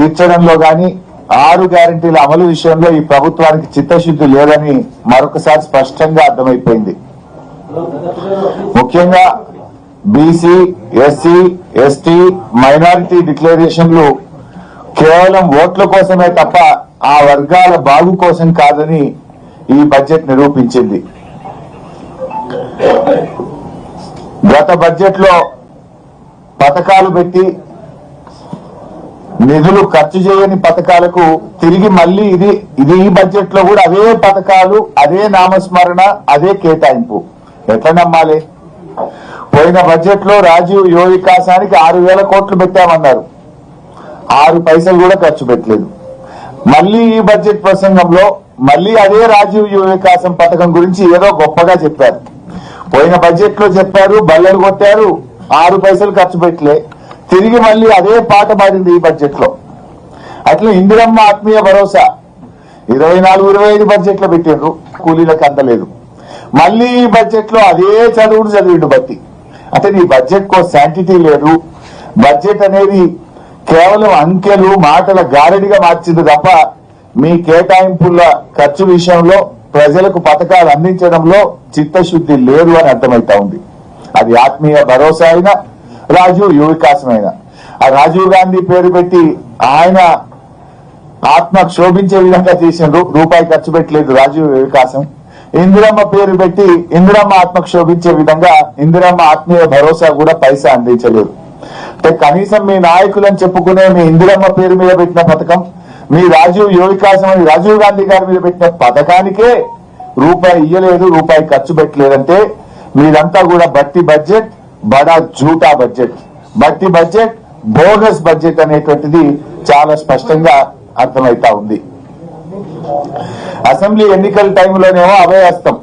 తీర్చడంలో గాని 6 గ్యారెంటీల అమలు విషయంలో ఈ ప్రభుత్వానికి చిత్తశుద్ధి లేదని మరొకసారి స్పష్టంగా అర్థమైపోయింది. ముఖ్యంగా బీసీ, ఎస్సీ, ఎస్టీ, మైనారిటీ డిక్లరేషన్లు కేవలం ఓట్ల కోసమే తప్ప ఆ వర్గాల బాగు కోసం కాదని ఈ బడ్జెట్ నిరూపించింది. గత బడ్జెట్ లో పథకాలు పెట్టి నిధులు ఖర్చు చేయని పథకాలకు తిరిగి మళ్ళీ ఇది ఈ బడ్జెట్ లో కూడా అదే పథకాలు, అదే నామస్మరణ, అదే కేటాయింపు. ఎట్లా నమ్మాలి? పోయిన బడ్జెట్ లో రాజీవ్ యువ వికాసానికి 6,000 కోట్లు పెట్టామన్నారు, 6 పైసలు కూడా ఖర్చు పెట్టలేదు. మళ్ళీ ఈ బడ్జెట్ ప్రసంగంలో మళ్ళీ అదే రాజీవ్ యువ వికాసం పథకం గురించి ఏదో గొప్పగా చెప్పారు. పోయిన బడ్జెట్ లో చెప్పారు, బల్లలు కొట్టారు, 6 పైసలు ఖర్చు పెట్టలే. తిరిగి మళ్ళీ అదే పాట పాడింది ఈ బడ్జెట్ లో. అట్లా ఇందిరమ్మ ఆత్మీయ భరోసా 24-25 బడ్జెట్ లో పెట్టారు, కూలీలకు అందలేదు. మళ్ళీ ఈ బడ్జెట్ లో అదే చదివిండు బట్టి. అంటే నీ బడ్జెట్ కో శాంటిటీ లేదు. బడ్జెట్ అనేది కేవలం అంకెలు, మాటల గారడిగా మార్చింది తప్ప మీ కేటాయింపుల ఖర్చు విషయంలో, ప్రజలకు పథకాలు అందించడంలో చిత్తశుద్ధి లేదు అని అర్థమైతా ఉంది. అది ఆత్మీయ భరోసా అయినా, రాజీవ్ యువ వికాసం అయినా. ఆ రాజీవ్ గాంధీ పేరు పెట్టి ఆయన ఆత్మ క్షోభించే విధంగా చేసిండ్రు, రూపాయి ఖర్చు పెట్టలేదు రాజీవ్ యువ వికాసం. ఇందిరమ్మ పేరు పెట్టి ఇందిరమ్మ ఆత్మ క్షోభించే విధంగా ఇందిరమ్మ ఆత్మీయ భరోసా కూడా పైసా అందించలేదు. అంటే కనీసం మీ నాయకులని చెప్పుకునే మీ ఇందిరమ్మ పేరు మీద పెట్టిన పథకం, మీ రాజీవ్ యువ వికాసం అని రాజీవ్ గాంధీ గారి మీద పెట్టిన పథకానికే రూపాయి ఇయ్యలేదు, రూపాయి ఖర్చు పెట్టలేదంటే మీదంతా కూడా బట్టి బడ్జెట్, బడా జూటా బడ్జెట్, బట్టి బడ్జెట్, బోగస్ బడ్జెట్ అనేటువంటిది చాలా స్పష్టంగా అర్థమైతా ఉంది. అసెంబ్లీ ఎన్నికల టైంలోనేమో అభయహస్తం,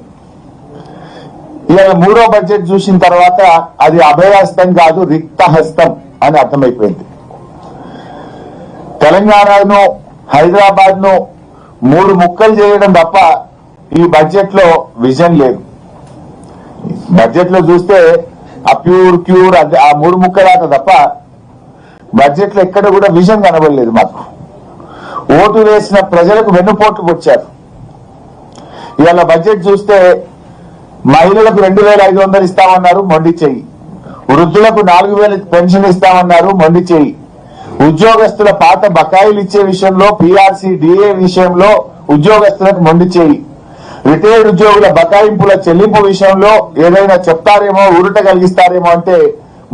ఇవాళ 3వ బడ్జెట్ చూసిన తర్వాత అది అభయహస్తం కాదు, రిక్తహస్తం అని అర్థమైపోయింది. తెలంగాణను, హైదరాబాద్ ను 3 ముక్కలు చేయడం తప్ప ఈ బడ్జెట్ లో విజన్ లేదు. బడ్జెట్ లో చూస్తే ఆ క్యూర్ ఆ 3 ముక్కలాట తప్ప బడ్జెట్ లో ఎక్కడ కూడా విజన్ కనబడలేదు. మాకు ఓటు వేసిన ప్రజలకు వెన్నుపోట్లు వచ్చారు. ఇవాళ బడ్జెట్ చూస్తే మహిళలకు 2,500 ఇస్తామన్నారు, మొండి చెయ్యి. వృద్ధులకు 4,000 పెన్షన్ ఇస్తామన్నారు, మొండి చెయ్యి. ఉద్యోగస్తుల పాత బకాయిలు ఇచ్చే విషయంలో, పీఆర్సీ, డిఏ విషయంలో ఉద్యోగస్తులకు మొండి చెయ్యి. రిటైర్డ్ ఉద్యోగుల బకాయింపుల చెల్లింపు విషయంలో ఏదైనా చెప్తారేమో, ఊరట కలిగిస్తారేమో అంటే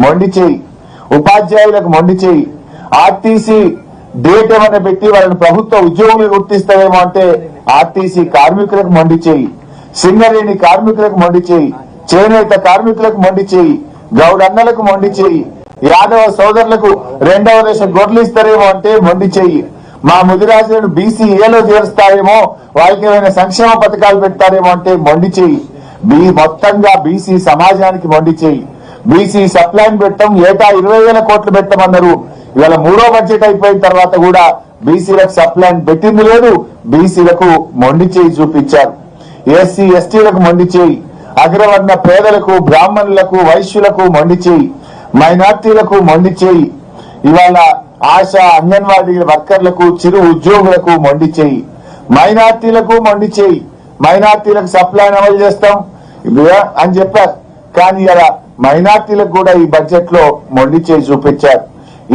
మొండి చెయ్యి. ఉపాధ్యాయులకు మొండి చెయ్యి. ఆర్టీసీ డేట్ ఏమైనా పెట్టి వాళ్ళని ప్రభుత్వ ఉద్యోగులు గుర్తిస్తారేమో అంటే ఆర్టీసీ కార్మికులకు మొండి చెయ్యి. సింగరేణి కార్మికులకు మొండి చెయ్యి. చేనేత కార్మికులకు మొండి చెయ్యి. గౌడన్నలకు మొండి చెయ్యి. యాదవ సోదరులకు 2వ దశ గొడ్లు ఇస్తారేమో అంటే మొండి చెయ్యి. మా ముదిరాజులను బీసీఏలో చేరుస్తారేమో, వాళ్ళకి ఏమైనా సంక్షేమ పథకాలు పెడతారేమో అంటే మొండి చెయ్యి. మొత్తంగా బీసీ సమాజానికి మొండి చెయ్యి. బీసీ సప్లైన్ పెట్టడం, ఏటా 20,000 కోట్లు పెట్టమన్నారు. ఇవాళ 3వ బడ్జెట్ అయిపోయిన తర్వాత కూడా బీసీలకు సప్లైన్ పెట్టింది లేదు, బీసీలకు మొండి చెయ్యి చూపించారు. ఎస్సీ ఎస్టీలకు మొండి చెయ్యి. అగ్రవర్ణ పేదలకు, బ్రాహ్మణులకు, వైశ్యులకు మొండి చెయ్యి. మైనార్టీలకు మొండి చెయ్యి. ఇవాళ ఆశా, అంగన్వాడీ వర్కర్లకు, చిరు ఉద్యోగులకు మొండి చెయ్యి. మైనార్టీలకు మొండి చెయ్యి. మైనార్టీలకు సప్లైన్ అమలు చేస్తాం అని చెప్పారు, కానీ ఇలా మైనార్టీలకు కూడా ఈ బడ్జెట్ లో మొండి చేయి చూపించారు.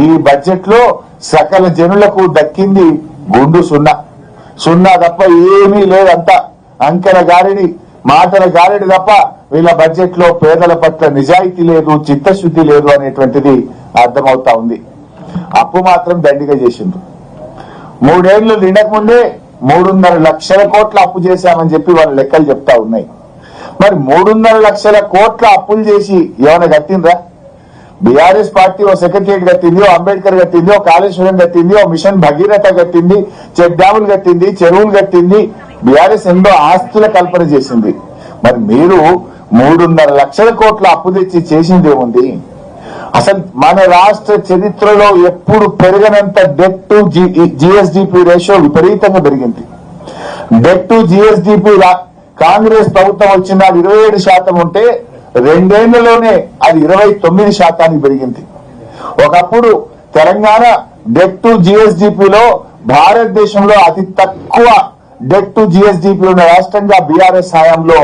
ఈ బడ్జెట్ లో సకల జనులకు దక్కింది గుండు సున్నా తప్ప ఏమీ లేదంతా అంకెల గారిడి, మాటల గారిడి తప్ప వీళ్ళ బడ్జెట్ లో పేదల పట్ల నిజాయితీ లేదు, చిత్తశుద్ధి లేదు అనేటువంటిది అర్థమవుతా ఉంది. అప్పు మాత్రం దండిగా చేసిండ్రు. 3 ఏళ్లు నిండక ముందే 3.5 లక్షల కోట్ల అప్పు చేశామని చెప్పి వాళ్ళ లెక్కలు చెప్తా ఉన్నాయి. మరి 3.5 లక్షల కోట్ల అప్పులు చేసి ఏమైనా కట్టిండ్రా? బీఆర్ఎస్ పార్టీ ఓ సెక్రటరియట్ కట్టింది, ఓ అంబేద్కర్ కట్టింది, ఓ కాళేశ్వరం కట్టింది, ఓ మిషన్ భగీరథ కట్టింది, చెక్ డ్యాములు కట్టింది, చెరువులు కట్టింది. బీఆర్ఎస్ ఎన్నో ఆస్తుల కల్పన చేసింది. మరి మీరు 3.5 లక్షల కోట్ల అప్పు తెచ్చి చేసింది ఏముంది? అసలు మన రాష్ట్ర చరిత్రలో ఎప్పుడు పెరగనంత డెట్ టు జిఎస్డిపి రేషియో విపరీతంగా పెరిగింది. డెట్ టు జిఎస్డిపి కాంగ్రెస్ ప్రభుత్వం వచ్చిన 27% ఉంటే 2 ఏళ్లలోనే అది 29% పెరిగింది. ఒకప్పుడు తెలంగాణ డెట్ టు జిఎస్డిపిలో భారతదేశంలో అతి తక్కువ డెట్ టు జిఎస్డిపి ఉన్న రాష్ట్రంగా బీఆర్ఎస్ హయాంలో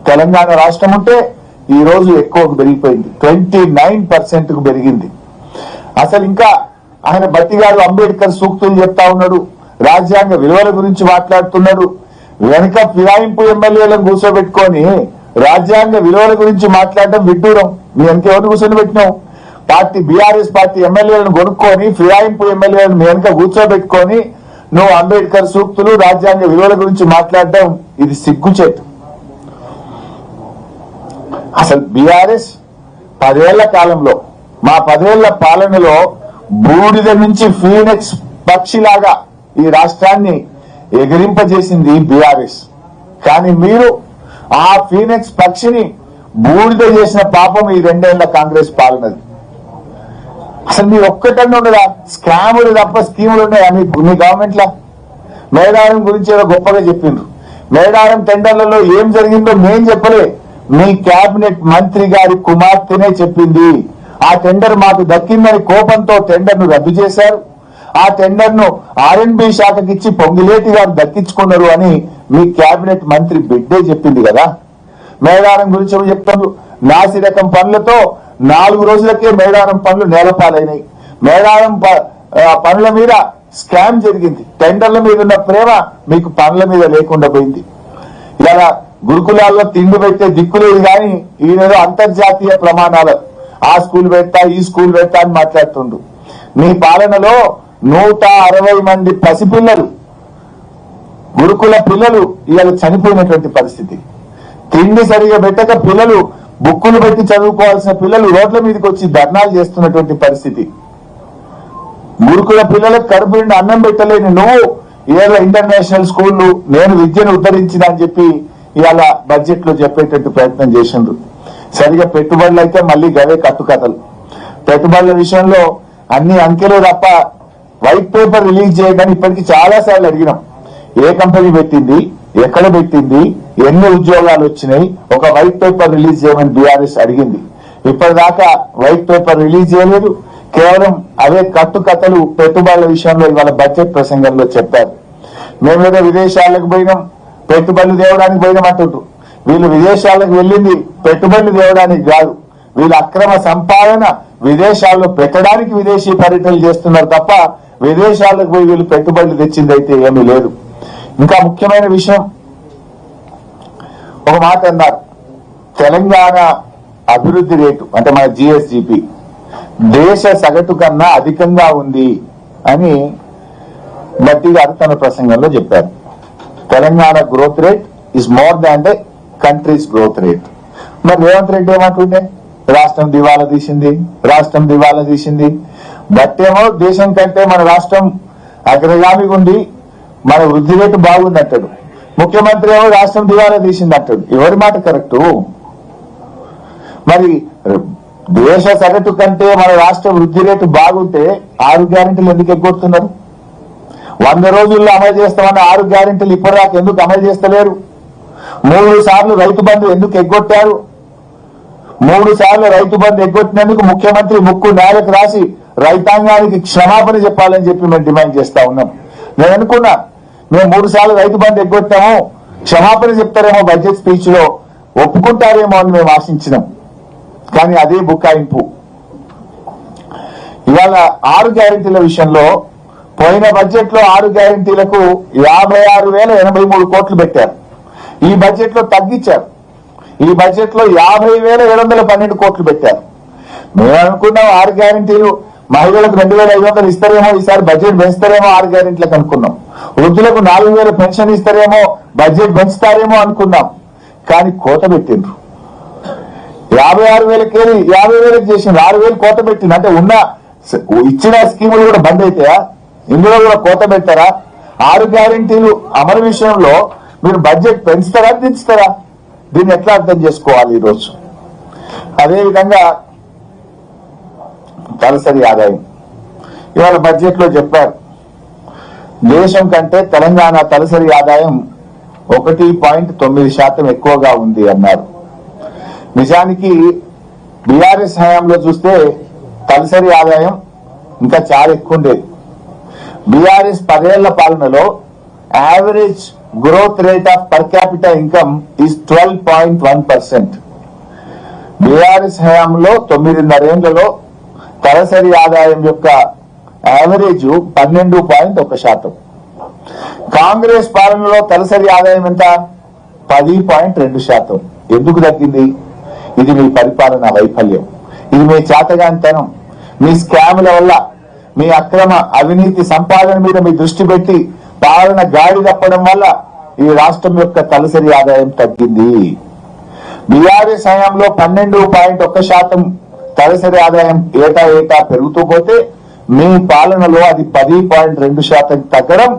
తెలంగాణ రాష్ట్రం ఉంటే ఈ రోజు ఎక్కువ పెరిగిపోయింది, 29% కు పెరిగింది. అసలు ఇంకా ఆయన బట్టి గారు అంబేద్కర్ సూక్తులు చెప్తా ఉన్నాడు, రాజ్యాంగ విలువల గురించి మాట్లాడుతున్నాడు. వెనక ఫిరాయింపు ఎమ్మెల్యేలను కూర్చోబెట్టుకొని రాజ్యాంగ విలువల గురించి మాట్లాడడం విడ్డూరం. మీ వెనక ఎవరిని కూర్చొని పెట్టినావు? పార్టీ బీఆర్ఎస్ పార్టీ ఎమ్మెల్యేలను కొనుక్కొని ఫిరాయింపు ఎమ్మెల్యేలను మీ వెనక కూర్చోబెట్టుకొని నువ్వు అంబేద్కర్ సూక్తులు రాజ్యాంగ విలువల గురించి మాట్లాడడం ఇది సిగ్గుచేటు. అసలు బీఆర్ఎస్ 10 ఏళ్ల కాలంలో, మా 10 ఏళ్ల పాలనలో బూడిద నుంచి ఫీనిక్స్ పక్షిలాగా ఈ రాష్ట్రాన్ని ఎగిరింపజేసింది బీఆర్ఎస్. కానీ మీరు ఆ ఫీనిక్స్ పక్షిని బూడిద చేసిన పాపం ఈ 2 ఏళ్ల కాంగ్రెస్ పాలనది. అసలు మీరు ఒక్కటన్నా ఉండదా? స్కాములు తప్ప స్కీములు ఉన్నాయా మీ గవర్నమెంట్ లా? మేడారం గురించి ఏదో గొప్పగా చెప్పిండ్రు. మేడారం టెండర్లలో ఏం జరిగిందో మేం చెప్పలే, మీ కేబినెట్ మంత్రి గారి కుమార్తెనే చెప్పింది. ఆ టెండర్ మాకు దక్కిందని కోపంతో టెండర్ ను రద్దు చేశారు. ఆ టెండర్ ను R&B శాఖకి ఇచ్చి పొంగిలేటి గారు దక్కించుకున్నారు అని మీ కేబినెట్ మంత్రి బిడ్డే చెప్పింది కదా. మేడారం గురించి ఏమో చెప్తారు, నాసి రకం పనులతో 4 రోజులకే మేడారం పనులు నేలపాలైనాయి. మేడారం పనుల మీద స్కామ్ జరిగింది. టెండర్ల మీద ఉన్న ప్రేమ మీకు పనుల మీద లేకుండా పోయింది. ఇలా గురుకులాల్లో తిండి పెట్టే దిక్కులేదు కానీ ఈయనేదో అంతర్జాతీయ ప్రమాణాలు ఆ స్కూల్ పెడతా ఈ స్కూల్ పెడతా అని మాట్లాడుతుండు. మీ పాలనలో 160 మంది పసిపిల్లలు, గురుకుల పిల్లలు ఇవాళ చనిపోయినటువంటి పరిస్థితి. తిండి సరిగా పెట్టక పిల్లలు, బుక్కులు పెట్టి చదువుకోవాల్సిన పిల్లలు రోడ్ల మీదకి వచ్చి ధర్నాలు చేస్తున్నటువంటి పరిస్థితి. గురుకుల పిల్లలకు కడుపు నిండి అన్నం పెట్టలేని నువ్వు ఇవాళ ఇంటర్నేషనల్ స్కూళ్లు నేను విద్యను ఉద్ధరించిన అని చెప్పి ఇవాళ బడ్జెట్ లో చెప్పేటట్టు ప్రయత్నం చేసిండ్రు. సరిగా పెట్టుబడులు అయితే మళ్ళీ గవే కట్టుకథలు. పెట్టుబడుల విషయంలో అన్ని అంకెలు తప్ప వైట్ పేపర్ రిలీజ్ చేయడానికి ఇప్పటికీ చాలా సార్లు అడిగినాం. ఏ కంపెనీ పెట్టింది, ఎక్కడ పెట్టింది, ఎన్ని ఉద్యోగాలు వచ్చినాయి, ఒక వైట్ పేపర్ రిలీజ్ చేయమని బీఆర్ఎస్ అడిగింది. ఇప్పటిదాకా వైట్ పేపర్ రిలీజ్ చేయలేదు. కేవలం అవే కట్టుకథలు పెట్టుబడుల విషయంలో ఇవాళ బడ్జెట్ ప్రసంగంలో చెప్పారు. మేమేదో విదేశాలకు పోయినాం, పెట్టుబడులు తేవడానికి పోయినాం అంటుండ్రు. వీళ్ళు విదేశాలకు వెళ్ళింది పెట్టుబడులు తేవడానికి కాదు, వీళ్ళ అక్రమ సంపాదన విదేశాల్లో పెట్టడానికి విదేశీ పర్యటనలు చేస్తున్నారు తప్ప విదేశాలకు పోయి వీళ్ళు పెట్టుబడులు తెచ్చింది అయితే ఏమీ లేదు. ఇంకా ముఖ్యమైన విషయం, ఒక మాట అన్నారు, తెలంగాణ అభివృద్ధి రేటు అంటే మన జిఎస్డిపి దేశ సగటు కన్నా అధికంగా ఉంది అని బట్టి గారు తన ప్రసంగంలో చెప్పారు. Telangana growth rate is more than the countries growth rate. మరి రేవంత్ రెడ్డి ఏమంటుండే, రాష్ట్రం దివాలా తీసింది, రాష్ట్రం దివాలా తీసింది. బట్టేమో దేశం కంటే మన రాష్ట్రం అగ్రగామిగా ఉండి మన వృద్ధి రేటు బాగుంది అంటాడు. ముఖ్యమంత్రి ఏమో రాష్ట్రం దివాలా తీసింది అంటాడు. ఎవరి మాట కరెక్టు? మరి దేశ సగటు కంటే మన రాష్ట్ర వృద్ధి రేటు బాగుంటే 6 గ్యారెంటీలు ఎందుకు ఎగ్గొడుతున్నారు? 100 రోజుల్లో అమలు చేస్తామన్న 6 గ్యారెంటీలు ఇప్పటిదాకా ఎందుకు అమలు చేస్తలేరు? 3 సార్లు రైతు బంధు ఎందుకు ఎగ్గొట్టారు? 3 సార్లు రైతు బంధు ఎగ్గొట్టినందుకు ముఖ్యమంత్రి ముక్కు నేలకు రాసి రైతాంగానికి క్షమాపణ చెప్పాలని చెప్పి మేము డిమాండ్ చేస్తా ఉన్నాం. నేను అనుకున్నా మేము 3 సార్లు రైతు బంధు ఎగ్గొట్టాము, క్షమాపణ చెప్తారేమో బడ్జెట్ స్పీచ్ లో, ఒప్పుకుంటారేమో అని మేము ఆశించినాం. కానీ అదే బుకాయింపు. ఇవాళ 6 గ్యారెంటీల విషయంలో పోయిన బడ్జెట్ లో 6 గ్యారెంటీలకు 56,083 కోట్లు పెట్టారు. ఈ బడ్జెట్ లో తగ్గించారు. ఈ బడ్జెట్ లో 50,712 కోట్లు పెట్టారు. మేము అనుకున్నాం 6 గ్యారెంటీలు మహిళలకు 2,500 ఇస్తారేమో, ఈసారి బడ్జెట్ పెంచుతారేమో 6 గ్యారెంటీలకు అనుకున్నాం. వృద్ధులకు 4,000 పెన్షన్ ఇస్తారేమో, బడ్జెట్ పెంచుతారేమో అనుకున్నాం. కానీ కోత పెట్టిండ్రు. 56,000 50,000 చేసిండ్రు. 6,000 కోత పెట్టింది. అంటే ఉన్న ఇచ్చిన స్కీములు కూడా బంద్ అవుతాయా? ఇందులో కూడా కోత పెట్టారా? 6 గ్యారెంటీలు అమలు విషయంలో మీరు బడ్జెట్ పెంచుతారా దించుతారా? దీన్ని ఎట్లా అర్థం చేసుకోవాలి ఈరోజు? అదేవిధంగా తలసరి ఆదాయం ఇవాళ బడ్జెట్ లో చెప్పారు, దేశం కంటే తెలంగాణ తలసరి ఆదాయం 1.9% ఎక్కువగా ఉంది అన్నారు. నిజానికి బీఆర్ఎస్ హయాంలో చూస్తే తలసరి ఆదాయం ఇంకా చాలా ఎక్కువ ఉండేది. బీఆర్ఎస్ 10 ఏళ్ల పాలనలో average growth rate of per capital income is 12.1%. BRS హయాంలో 9.5 ఏళ్లలో తలసరి ఆదాయం యొక్క యావరేజ్ 12.1%. కాంగ్రెస్ పాలనలో తలసరి ఆదాయం ఎంత? 10.2%. ఎందుకు తగ్గింది? ఇది మీ పరిపాలన వైఫల్యం, ఇది మీ చేతగానితనం, మీ స్కాముల వల్ల, మీ అక్రమ అవినీతి సంపాదన మీద మీ దృష్టి పెట్టి పాలన గాడి తప్పడం వల్ల ఈ రాష్ట్రం యొక్క తలసరి ఆదాయం తగ్గింది. బీఆర్ఎస్ హయాంలో 12.1% తలసరి ఆదాయం ఏటా పెరుగుతూ పోతే మీ పాలనలో అది 10.2% తగ్గడం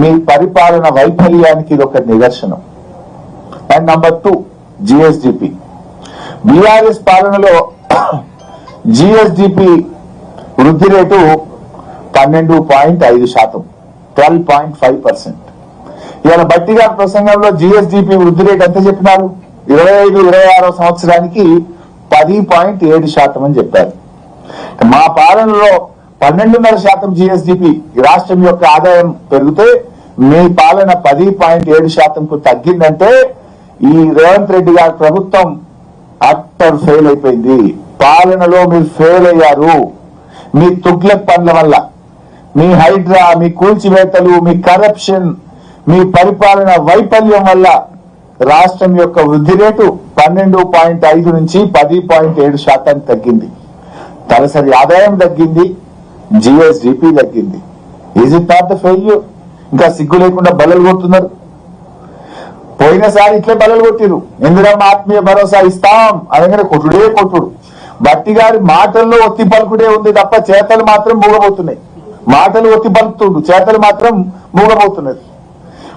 మీ పరిపాలన వైఫల్యానికి ఇది ఒక నిదర్శనం. And number 2, GSDP. బీఆర్ఎస్ పాలనలో జిఎస్డిపి వృద్ధి రేటు 12.5%, 12.5%. ఇవాళ బట్టి గారి ప్రసంగంలో జిఎస్డిపి వృద్ధి రేటు ఎంత చెప్పినారు? 25-26 సంవత్సరానికి 10.7% అని చెప్పారు. మా పాలనలో 12.5% జిఎస్డిపి రాష్ట్రం యొక్క ఆదాయం పెరిగితే మీ పాలన 10.7%కు తగ్గిందంటే ఈ రేవంత్ రెడ్డి గారి ప్రభుత్వం అట్టర్ ఫెయిల్ అయిపోయింది. పాలనలో మీరు ఫెయిల్ అయ్యారు. మీ తుగ్లక్ పనుల వల్ల, మీ హైడ్రా, మీ కూల్చివేతలు, మీ కరప్షన్, మీ పరిపాలన వైఫల్యం వల్ల రాష్ట్రం యొక్క వృద్ధి రేటు 12.5 నుంచి 10.7% తగ్గింది. తలసరి ఆదాయం తగ్గింది, జిఎస్డిపి తగ్గింది. Is it not the failure? ఇంకా సిగ్గు లేకుండా బల్లలు కొడుతున్నారు. పోయినసారి ఇట్లే బల్లలు కొట్టిరు. ఇందిరమ్మ ఆత్మీయ భరోసా ఇస్తాం అనగానే కొట్టుడే కొట్టుడు. బట్టి గారి మాటల్లో ఒత్తి పలుకుడే ఉంది తప్ప చేతలు మాత్రం మూగబోతున్నాయి. మాటలు ఒత్తి పలుకుతుండు, చేతలు మాత్రం మూగబోతున్నది.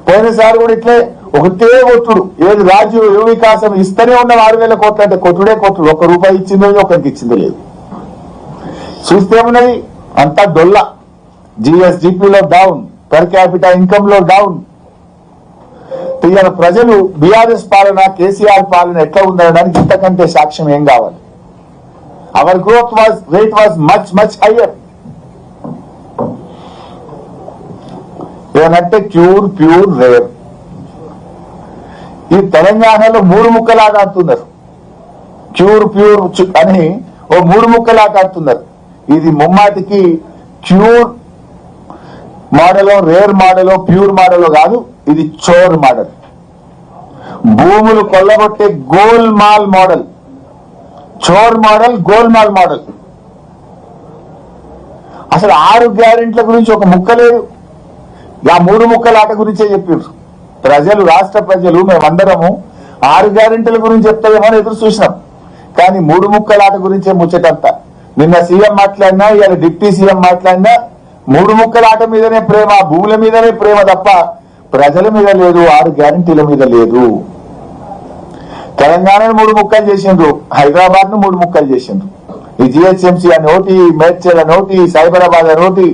పోయినసారి కూడా ఇట్లే ఒకటే కొట్టుడు. ఏది రాజ్యం యువ వికాసం ఇస్తూనే ఉన్న 6,000 కోట్లు అంటే కొట్టుడే కొట్టుడు. 1 రూపాయి ఇచ్చిందో ఒకరికి ఇచ్చిందో లేదు. చూస్తే ఏమున్నది? అంతా డొల్ల. జిఎస్డిపిలో డౌన్, పర్ క్యాపిటల్ ఇన్కమ్ లో డౌన్. ఇవాళ ప్రజలు బీఆర్ఎస్ పాలన, కేసీఆర్ పాలన ఎట్లా ఉందనడానికి ఇంతకంటే సాక్ష్యం ఏం కావాలి? Our growth rate was much higher. ఏమంటే ప్యూర్ రేర్. ఈ తెలంగాణలో 3 ముక్కలాట ఆడుతున్నారు. ప్యూర్ అని ఓ 3 ముక్కలాట ఆడుతున్నారు. ఇది ముమ్మాటికి ప్యూర్ మోడలో, రేర్ మోడలో, ప్యూర్ మోడలో కాదు. ఇది చోర్ మోడల్. భూములు కొల్లగొట్టే గోల్మాల్ మోడల్. చోర్ మోడల్, గోల్మాల్ మోడల్. అసలు 6 గ్యారెంట్ల గురించి ఒక ముక్క లేదు. ఆ 3 ముక్కలాట గురించే చెప్పారు ప్రజలు. రాష్ట్ర ప్రజలు మేమందరము 6 గ్యారెంటీల గురించి చెప్తామో ఎదురు చూసినాం. కానీ 3 ముక్కలాట గురించే ముచ్చటంతా. నిన్న సీఎం మాట్లాడినా, ఇవాళ డిప్యూటీ సీఎం మాట్లాడినా 3 ముక్కలాట మీదనే ప్రేమ, భూముల మీదనే ప్రేమ తప్ప ప్రజల మీద లేదు, 6 గ్యారెంటీల మీద లేదు. తెలంగాణను 3 ముక్కలు చేసిండ్రు, హైదరాబాద్ ను 3 ముక్కలు చేసిండ్రు. ఈ జిహెచ్ఎంసీ అనోటి, మేడ్చల్ అనోటి, సైబరాబాద్ అనోటి,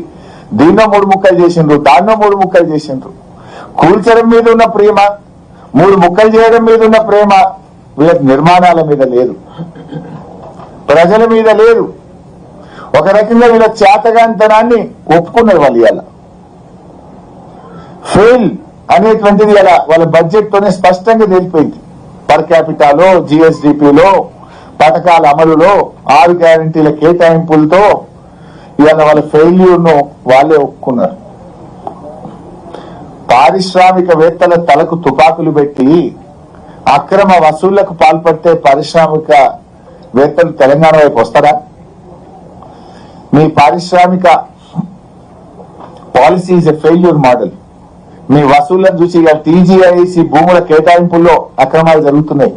దీన్నో 3 ముక్కలు చేసిండ్రు, దాన్నో 3 ముక్కలు చేసిండ్రు. కూల్చడం మీద ఉన్న ప్రేమ, 3 ముక్కలు చేయడం మీద ఉన్న ప్రేమ వీళ్ళకి నిర్మాణాల మీద లేదు, ప్రజల మీద లేదు. ఒక రకంగా వీళ్ళ చేతగాంతనాన్ని ఒప్పుకున్నారు వాళ్ళు. ఇవాళ ఫెయిల్ అనేటువంటిది ఇలా వాళ్ళ బడ్జెట్ తోనే స్పష్టంగా తెలిపోయింది. పర్ క్యాపిటాలో, జిఎస్డిపిలో, పథకాల అమలులో, 6 గ్యారెంటీల కేటాయింపులతో ఇవాళ వాళ్ళ ఫెయిల్యూర్ ను వాళ్ళే ఒప్పుకున్నారు. పారిశ్రామికవేత్తల తలకు తుపాకులు పెట్టి అక్రమ వసూళ్లకు పాల్పడితే పారిశ్రామికవేత్తలు తెలంగాణ వైపు వస్తారా? మీ పారిశ్రామిక policy is a failure model. మీ వసూళ్లను చూసి టీజీఐసి భూముల కేటాయింపుల్లో అక్రమాలు జరుగుతున్నాయి.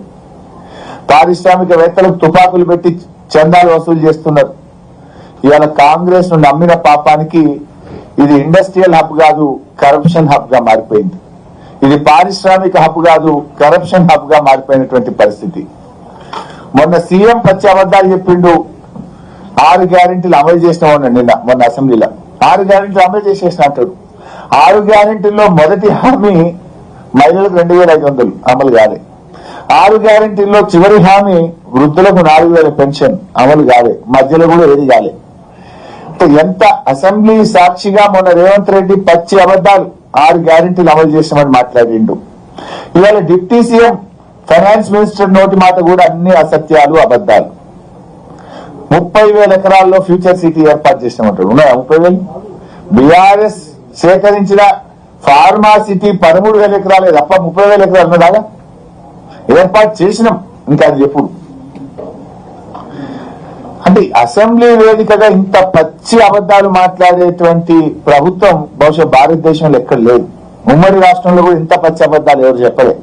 పారిశ్రామికవేత్తలకు తుపాకులు పెట్టి చందాలు వసూలు చేస్తున్నారు. ఇవాళ కాంగ్రెస్ ను నమ్మిన పాపానికి ఇది ఇండస్ట్రియల్ హబ్ కాదు, కరప్షన్ హబ్ గా మారిపోయింది. ఇది పారిశ్రామిక హబ్ కాదు, కరప్షన్ హబ్ గా మారిపోయినటువంటి పరిస్థితి. మొన్న సీఎం పచ్చి అబద్దాలు చెప్పిండు. 6 గ్యారెంటీలు అమలు చేసినామన్నా నిన్న మొన్న అసెంబ్లీలో. 6 గ్యారెంటీలు అమలు చేసేసిన అంటాడు. 6 గ్యారెంటీల్లో మొదటి హామీ మహిళలకు 2,500 అమలు కాలే. 6 గ్యారెంటీల్లో చివరి హామీ వృద్ధులకు 4,000 పెన్షన్ అమలు కాలే. మధ్యలో కూడా ఏది కాలే. ఎంత అసెంబ్లీ సాక్షిగా మొన్న రేవంత్ రెడ్డి పచ్చి అబద్ధాలు 6 గ్యారెంటీలు అమలు చేసామని మాట్లాడిండు. ఇవాళ డిప్యూటీ సీఎం ఫైనాన్స్ మినిస్టర్ నోటి మాట కూడా అన్ని అసత్యాలు అబద్ధాలు. 30,000 ఎకరాల్లో ఫ్యూచర్ సిటీ ఏర్పాటు చేసినామంటాడు. ఉన్నాయా 30,000? బీఆర్ఎస్ సేకరించిన ఫార్మా సిటీ 13,000 ఎకరాలే తప్ప 30,000 ఎకరాలు ఉన్నదాగా ఏర్పాటు చేసినాం. ఇంకా అది ఎప్పుడు అంటే అసెంబ్లీ వేదికగా ఇంత పచ్చి అబద్ధాలు మాట్లాడేటువంటి ప్రభుత్వం బహుశా భారతదేశంలో ఎక్కడ లేదు. ఉమ్మడి రాష్ట్రంలో కూడా ఇంత పచ్చి అబద్ధాలు ఎవరు చెప్పలే.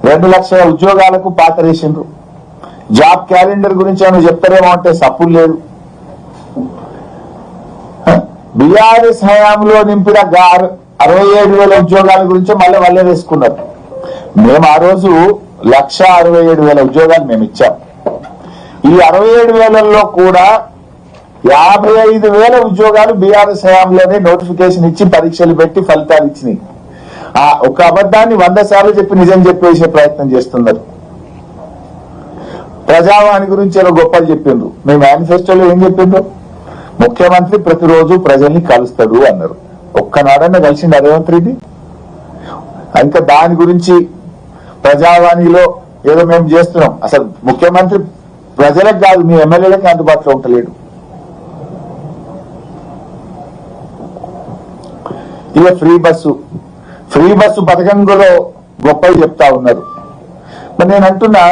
2 లక్షల ఉద్యోగాలకు పాతరేసిండ్రు. జాబ్ క్యాలెండర్ గురించి ఏమైనా చెప్తారేమో అంటే సప్పులు లేదు. బీఆర్ఎస్ హయాంలో నింపిన 67,000 ఉద్యోగాల గురించి మళ్ళీ వాళ్ళే వేసుకున్నారు. మేము ఆ రోజు 1,67,000 ఉద్యోగాలు మేము ఇచ్చాం. ఈ 67,000లో కూడా 55,000 ఉద్యోగాలు బీఆర్ఎస్ హయాంలోనే నోటిఫికేషన్ ఇచ్చి పరీక్షలు పెట్టి ఫలితాలు ఇచ్చినాయి. ఒక అబద్ధాన్ని 100 సార్లు చెప్పి నిజం చెప్పేసే ప్రయత్నం చేస్తున్నారు. ప్రజావాణి గురించి ఏదో గొప్పలు చెప్పిండ్రు. మీ మేనిఫెస్టోలో ఏం చెప్పిండ్రు? ముఖ్యమంత్రి ప్రతిరోజు ప్రజల్ని కలుస్తాడు అన్నారు. ఒక్కనాడన్నా కలిసిండు రేవంత్ రెడ్డి? ఇంకా దాని గురించి ప్రజావాణిలో ఏదో మేము చేస్తున్నాం. అసలు ముఖ్యమంత్రి ప్రజలకు కాదు, మీ ఎమ్మెల్యేలకు అందుబాటులో ఉంటలేడు. ఇక ఫ్రీ బస్సు పథకంలో గొప్పలు చెప్తా ఉన్నారు. మరి నేను అంటున్నా,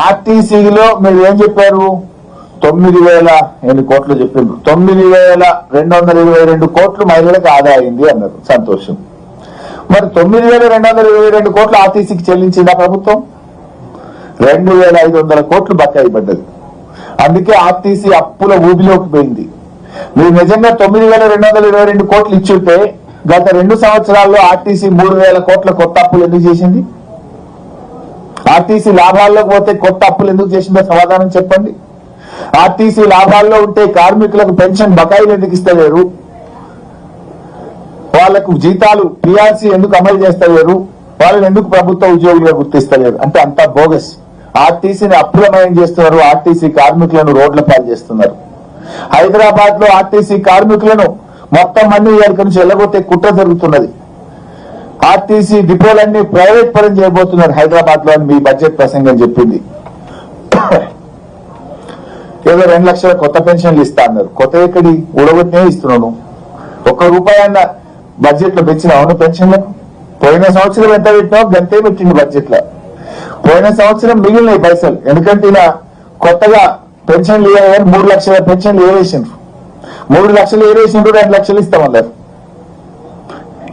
ఆర్టీసీలో మీరు ఏం చెప్పారు? 9,000 కోట్లు చెప్పిండ్రు. 9,222 కోట్లు మహిళలకు ఆదా అయింది అన్నారు. సంతోషం. మరి 9,222 కోట్లు ఆర్టీసీకి చెల్లించిందా ప్రభుత్వం? 2,500 కోట్లు బకాయి పడ్డది. అందుకే ఆర్టీసీ అప్పుల ఊబిలోకి పోయింది. మీరు నిజంగా 9,222 కోట్లు ఇచ్చుంటే గత 2 సంవత్సరాల్లో ఆర్టీసీ 3,000 కోట్ల కొత్త అప్పులు ఎందుకు చేసింది? ఆర్టీసీ లాభాల్లోకి పోతే కొత్త అప్పులు ఎందుకు చేసిందో సమాధానం చెప్పండి. ఆర్టీసీ లాభాల్లో ఉంటే కార్మికులకు పెన్షన్ బకాయిలు ఎందుకు ఇస్తలేరు? వాళ్లకు జీతాలు పీఆర్సీ ఎందుకు అమలు చేస్తలేరు? వాళ్ళని ఎందుకు ప్రభుత్వ ఉద్యోగులుగా గుర్తిస్తలేరు? అంటే అంతా బోగస్. ఆర్టీసీని అప్రమయం చేస్తున్నారు. ఆర్టీసీ కార్మికులను రోడ్ల పాలు చేస్తున్నారు. హైదరాబాద్ లో ఆర్టీసీ కార్మికులను మొత్తం అన్ని ఇక్కడి నుంచి వెళ్ళగొట్టే కుట్ర జరుగుతున్నది. ఆర్టీసీ డిపోలన్నీ ప్రైవేట్ పరం చేయబోతున్నారు హైదరాబాద్ లో అని మీ బడ్జెట్ ప్రసంగం చెప్పింది. ఏదో 2 లక్షల కొత్త పెన్షన్లు ఇస్తా అన్నారు. కొత్త ఎక్కడి ఉడగొట్టే ఇస్తున్నాను. ₹1 అన్న బడ్జెట్ లో పెంచినావు పెన్షన్లకు? పోయిన సంవత్సరం ఎంత పెట్టినావు గంతే పెట్టింది బడ్జెట్ లో. పోయిన సంవత్సరం మిగిలిన పైసలు, ఎందుకంటే ఇలా కొత్తగా పెన్షన్లు ఇవ్వాలి. 3 లక్షల పెన్షన్లు ఏవేసిండ్రు. 3 లక్షలు ఏవేసిండ్రు, 2 లక్షలు ఇస్తామన్నారు.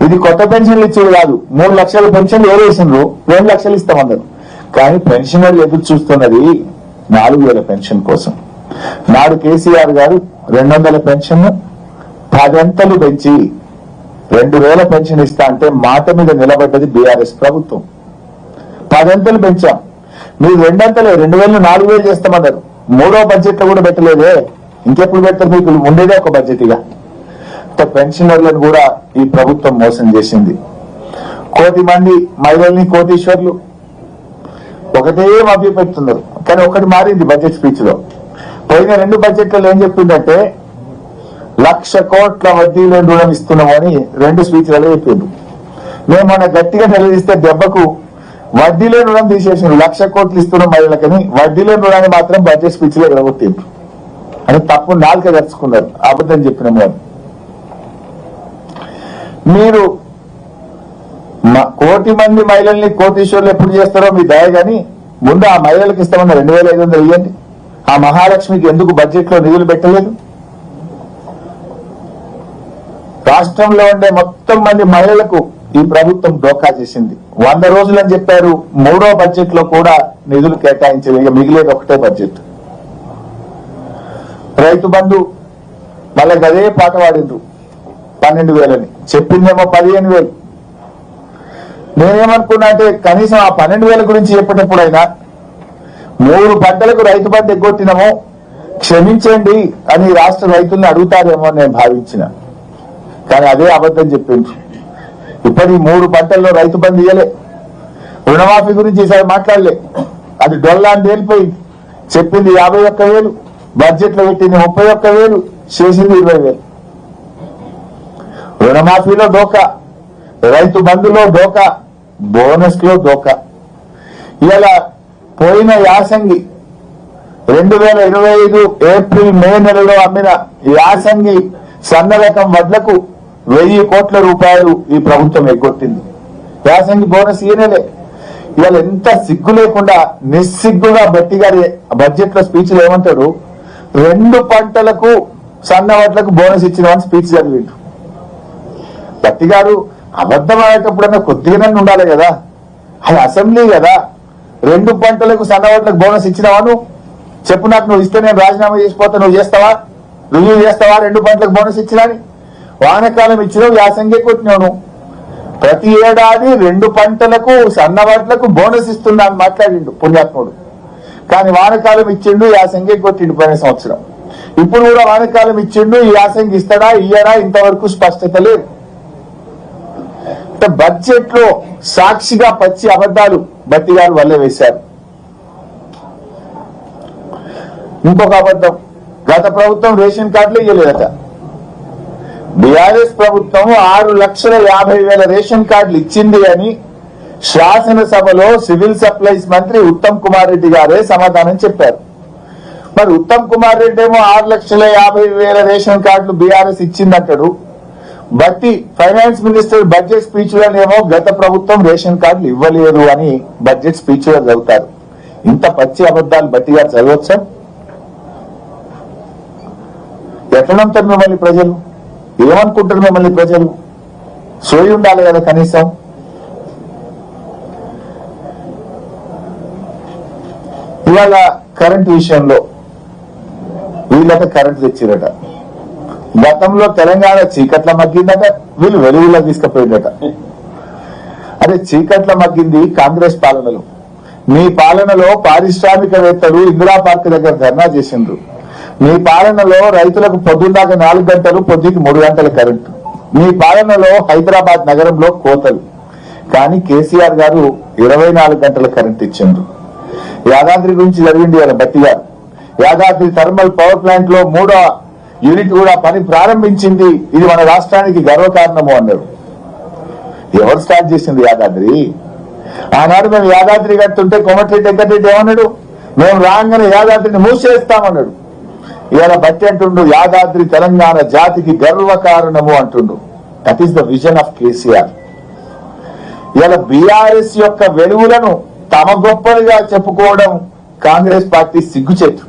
ఇది కొత్త పెన్షన్లు ఇచ్చేది కాదు. 3 లక్షల పెన్షన్లు ఏవేసిండ్రు, 2 లక్షలు ఇస్తామన్నారు. కానీ పెన్షనర్లు ఎదురు చూస్తున్నది 4,000 పెన్షన్ కోసం. నాడు కేసీఆర్ గారు 200 పెన్షన్ 10 అంతలు పెంచి 2,000 పెన్షన్ ఇస్తా అంటే మాట మీద నిలబడ్డది బీఆర్ఎస్ ప్రభుత్వం. 10 అంతలు పెంచాం. మీరు 2 అంతలే 2,000 4,000 చేస్తామన్నారు. 3వ బడ్జెట్ లో కూడా పెట్టలేదే. ఇంకెప్పుడు పెడతారు? మీకు ఉండేదే ఒక బడ్జెట్. ఇక పెన్షనర్లను కూడా ఈ ప్రభుత్వం మోసం చేసింది. 1 కోటి మంది మహిళల్ని కోటీశ్వర్లు ఒకటే మభ్యపెడుతున్నారు. కానీ ఒకటి మారింది బడ్జెట్ స్పీచ్ లో. పోయిన 2 బడ్జెట్లలో ఏం చెప్పిందంటే 1,00,000 కోట్ల వడ్డీ లేని రుణం ఇస్తున్నామని 2 స్పీచ్లలో చెప్పిండు. మేము మన గట్టిగా నిలదీస్తే దెబ్బకు వడ్డీ లేని రుణం తీసేసిండు. 1,00,000 కోట్లు ఇస్తున్నాం మహిళలకని వడ్డీ లేని రుణాన్ని మాత్రం బడ్జెట్ స్పీచ్ లో ఎడగొట్టిండ్రు అని తప్పు నాలుక తెచ్చుకున్నారు. అబద్ధం చెప్పిన వారు. మీరు 1 కోటి మంది మహిళల్ని కోటీశ్వర్లు ఎప్పుడు చేస్తారో మీ దయ, గాని ముందు ఆ మహిళలకు ఇస్తామన్న 2,500 ఇవ్వండి. ఆ మహాలక్ష్మికి ఎందుకు బడ్జెట్ లో నిధులు పెట్టలేదు? రాష్ట్రంలో ఉండే మొత్తం మంది మహిళలకు ఈ ప్రభుత్వం డోకా చేసింది. 100 రోజులని చెప్పారు. 3వ బడ్జెట్ లో కూడా నిధులు కేటాయించలేదు. ఇక మిగిలేదు ఒకటే బడ్జెట్. రైతు బంధు మళ్ళీ అదే పాట పాడిండ్రు. 12,000 చెప్పిందేమో 15,000. నేనేమనుకున్నా అంటే కనీసం ఆ 12,000 గురించి చెప్పేటప్పుడైనా 3 పంటలకు రైతు బంధు ఎగ్గొట్టినామో క్షమించండి అని రాష్ట్ర రైతుల్ని అడుగుతారేమో నేను భావించిన. కానీ అదే అబద్ధం చెప్పిండ్రు. ఇప్పటి 3 పంటల్లో రైతు బంధు ఇయ్యలే. రుణమాఫీ గురించి ఈసారి మాట్లాడలే. అది డొల్లా అని తేలిపోయింది. చెప్పింది 51,000, బడ్జెట్ లో పెట్టింది 31,000, చేసింది 20,000. రుణమాఫీలో డోకా, రైతు బంధులో డోకా, బోనస్ లో డోకా. ఇలా పోయిన యాసంగి 2025 ఏప్రిల్ మే నెలలో అమ్మిన యాసంగి సన్న రకం వడ్లకు 1000 కోట్ల రూపాయలు ఈ ప్రభుత్వం ఎగ్గొట్టింది. యాసంగి బోనస్ ఈయనలే. ఇవాళ ఎంత సిగ్గు లేకుండా నిస్సిగ్గుగా బట్టి గారి బడ్జెట్ లో స్పీచ్లు ఏమంటాడు, 2 పంటలకు సన్న వడ్లకు బోనస్ ఇచ్చినామని స్పీచ్ చదివిండు. బట్టి గారు అబద్ధం ఆడేటప్పుడన్నా కొద్దిగానే ఉండాలి కదా, అది అసెంబ్లీ కదా. 2 పంటలకు సన్న వడ్లకు బోనస్ ఇచ్చినావా? చెప్పు నాకు, నువ్వు ఇస్తే నేను రాజీనామా చేసిపోతా, నువ్వు చేస్తావా, రుజువు చేస్తావా? 2 పంటలకు బోనస్ ఇచ్చినాని. వానకాలం ఇచ్చినావు, యాసంగే కొట్టినావు. ప్రతి ఏడాది 2 పంటలకు సన్న వడ్లకు బోనస్ ఇస్తున్నా అని మాట్లాడిండు పుణ్యాత్ముడు. కానీ వానకాలం ఇచ్చిండు, యాసంగే కొట్టిండు పోయిన సంవత్సరం. ఇప్పుడు కూడా వానకాలం ఇచ్చిండు, ఈ యాసంగి ఇస్తాడా ఇయ్యడా ఇంతవరకు స్పష్టత లేదు. బడ్జెట్ లో సాక్షిగా పచ్చి అబద్ధాలు బట్టి గారు వల్లే వేశారు. ఇంకొక అబద్ధం, గత ప్రభుత్వం రేషన్ కార్డులు ఇవ్వలేదట. బీఆర్ఎస్ ప్రభుత్వం 6,50,000 రేషన్ కార్డులు ఇచ్చింది అని శాసనసభలో సివిల్ సప్లైస్ మంత్రి ఉత్తమ్ కుమార్ రెడ్డి గారే సమాధానం చెప్పారు. మరి ఉత్తమ్ కుమార్ రెడ్డి ఏమో 6,50,000 రేషన్ కార్డులు బీఆర్ఎస్ ఇచ్చిందంటాడు. బట్టి ఫైనాన్స్ మినిస్టర్ బడ్జెట్ స్పీచ్ లోనేమో గత ప్రభుత్వం రేషన్ కార్డులు ఇవ్వలేదు అని బడ్జెట్ స్పీచ్ లో చదువుతారు. ఇంత పచ్చి అబద్ధాలు బట్టి గారు చదవచ్చా? ఎట్లా నమ్ముతారు మిమ్మల్ని ప్రజలు? ఏమనుకుంటారు మిమ్మల్ని ప్రజలు? సోయి ఉండాలి కదా కనీసం. ఇవాళ కరెంట్ విషయంలో వీళ్ళట కరెంట్ తెచ్చిరట. గతంలో తెలంగాణ చీకట్ల మగ్గిందట, వీళ్ళు వెలుగులో తీసుకుపోయిందట. అదే చీకట్ల మగ్గింది కాంగ్రెస్ పాలనలో. మీ పాలనలో పారిశ్రామికవేత్తలు ఇందిరా పార్క్ దగ్గర ధర్నా చేసిండ్రు. మీ పాలనలో రైతులకు పొద్దున్నాక 4 గంటలు, పొద్దుకి 3 గంటల కరెంటు. మీ పాలనలో హైదరాబాద్ నగరంలో కోతలు. కానీ కేసీఆర్ గారు 24 గంటల కరెంట్ ఇచ్చిండ్రు. యాదాద్రి గురించి జరిగింది కదా బట్టి గారు. యాదాద్రి థర్మల్ పవర్ ప్లాంట్ లో 3వ యూనిట్ కూడా పని ప్రారంభించింది. ఇది మన రాష్ట్రానికి గర్వకారణము అన్నారు. ఎవరు స్టార్ట్ చేసింది యాదాద్రి? ఆనాడు మేము యాదాద్రి కడుతుంటే కోమటిరెడ్డి వెంకటరెడ్డి ఏమన్నాడు, మేము రాగానే యాదాద్రిని మూసేస్తామన్నాడు. ఇవాళ బట్టి అంటుండు యాదాద్రి తెలంగాణ జాతికి గర్వకారణము అంటుండు. That is the vision of KCR. ఇవాళ బీఆర్ఎస్ యొక్క వెలుగులను తమ గొప్పలుగా చెప్పుకోవడం కాంగ్రెస్ పార్టీ సిగ్గుచేటు.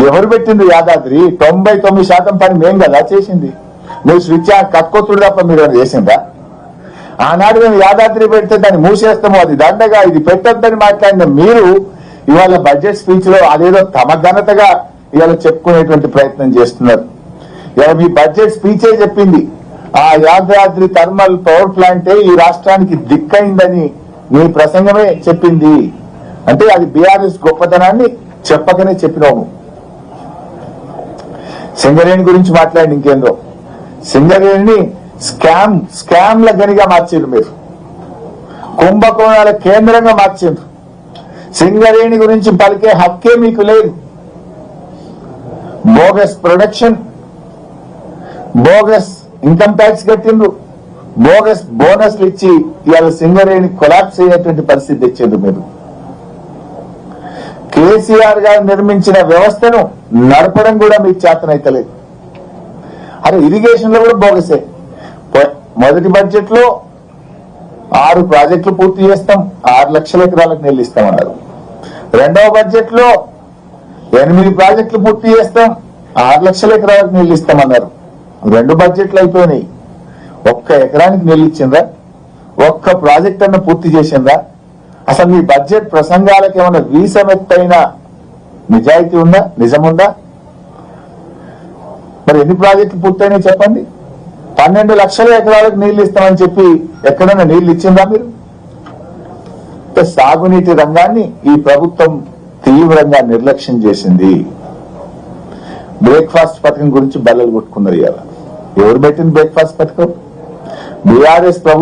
ఎవరు పెట్టింది యాదాద్రి? 99% పని మేం కదా చేసింది. నువ్వు స్విచ్ కట్టుకోతుడు తప్ప మీరు చేసిందా? ఆనాడు మేము యాదాద్రి పెడితే దాన్ని మూసేస్తాము, అది దండగా, ఇది పెట్టొద్దని మాట్లాడిన మీరు ఇవాళ బడ్జెట్ స్పీచ్ లో అదేదో తమ ఘనతగా ఇవాళ చెప్పుకునేటువంటి ప్రయత్నం చేస్తున్నారు. ఇవాళ మీ బడ్జెట్ స్పీచే చెప్పింది ఆ యాదాద్రి థర్మల్ పవర్ ప్లాంటే ఈ రాష్ట్రానికి దిక్కైందని మీ ప్రసంగమే చెప్పింది. అంటే అది బీఆర్ఎస్ గొప్పతనాన్ని చెప్పకనే చెప్పినాము. సింగరేణి గురించి మాట్లాడి ఇంకేందో, సింగరేణిని స్కామ్ల గనిగా మార్చిండ్రు మీరు, కుంభకోణాల కేంద్రంగా మార్చిండ్రు. సింగరేణి గురించి పలికే హక్కే మీకు లేదు. Bogus production, bogus income tax కట్టిండ్రు, బోగస్ బోనస్లు ఇచ్చి ఇవాళ సింగరేణి కొలాప్స్ అయ్యేటువంటి పరిస్థితి తెచ్చిండ్రు మీరు. కేసీఆర్ గారు నిర్మించిన వ్యవస్థను నడపడం కూడా మీకు చేతనైతలేదు. అరే ఇరిగేషన్ లో కూడా బోగసే. మొదటి బడ్జెట్ లో 6 ప్రాజెక్టులు పూర్తి చేస్తాం, 6 లక్షల ఎకరాలకు నీళ్లు ఇస్తామన్నారు. రెండవ బడ్జెట్ లో 8 ప్రాజెక్టులు పూర్తి చేస్తాం, 6 లక్షల ఎకరాలకు నీళ్లు ఇస్తామన్నారు. 2 బడ్జెట్లు అయిపోయినాయి. 1 ఎకరానికి నీళ్లు ఇచ్చిందా? 1 ప్రాజెక్ట్ అన్న పూర్తి చేసిందా? అసలు మీ బడ్జెట్ ప్రసంగాలకు ఏమైనా వీసమెత్తైన నిజాయితీ ఉందా, నిజముందా? మరి ఎన్ని ప్రాజెక్టులు పూర్తయినాయి చెప్పండి? 12 లక్షల ఎకరాలకు నీళ్లు ఇస్తామని చెప్పి ఎక్కడైనా నీళ్లు ఇచ్చిందా మీరు? సాగునీటి రంగాన్ని ఈ ప్రభుత్వం తీవ్రంగా నిర్లక్ష్యం చేసింది. బ్రేక్ఫాస్ట్ పథకం గురించి బల్లలు కొట్టుకున్నారు. ఇవాళ ఎవరు పెట్టింది బ్రేక్ఫాస్ట్ పథకం? బీఆర్ఎస్ ప్రభుత్వం